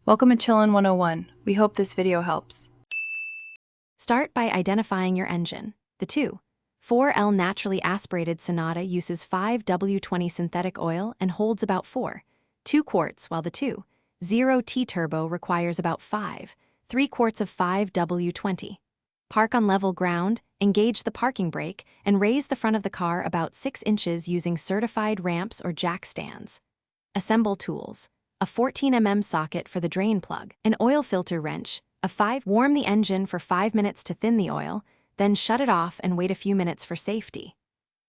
Welcome to Chillin' 101. We hope this video helps. Start by identifying your engine. The 2.4L naturally aspirated Sonata uses 5W20 synthetic oil and holds about 4.2 quarts, while the 2.0T turbo requires about 5.3 quarts of 5W20. Park on level ground, engage the parking brake, and raise the front of the car about 6 inches using certified ramps or jack stands. Assemble tools: a 14mm socket for the drain plug, an oil filter wrench, warm the engine for 5 minutes to thin the oil, then shut it off and wait a few minutes for safety.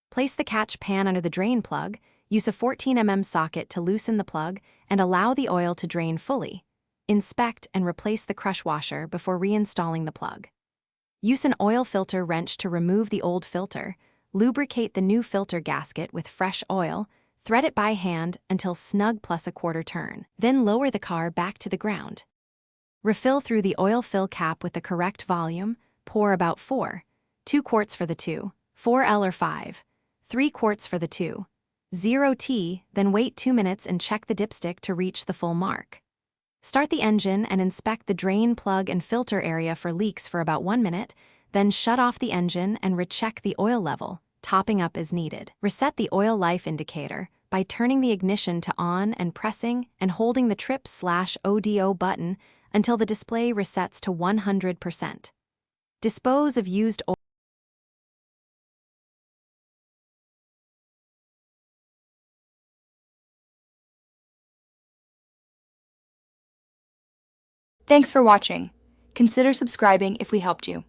Place the catch pan under the drain plug, use a 14mm socket to loosen the plug, and allow the oil to drain fully. Inspect and replace the crush washer before reinstalling the plug. Use an oil filter wrench to remove the old filter, lubricate the new filter gasket with fresh oil, thread it by hand until snug plus a quarter turn, then lower the car back to the ground. Refill through the oil fill cap with the correct volume, pour about 4.2 quarts for the 2.4L or 5.3 quarts for the 2.0T, then wait 2 minutes and check the dipstick to reach the full mark. Start the engine and inspect the drain plug and filter area for leaks for about 1 minute, then shut off the engine and recheck the oil level, topping up as needed. Reset the oil life indicator by turning the ignition to on and pressing and holding the trip/ODO button until the display resets to 100%. Dispose of used oil. Thanks for watching. Consider subscribing if we helped you.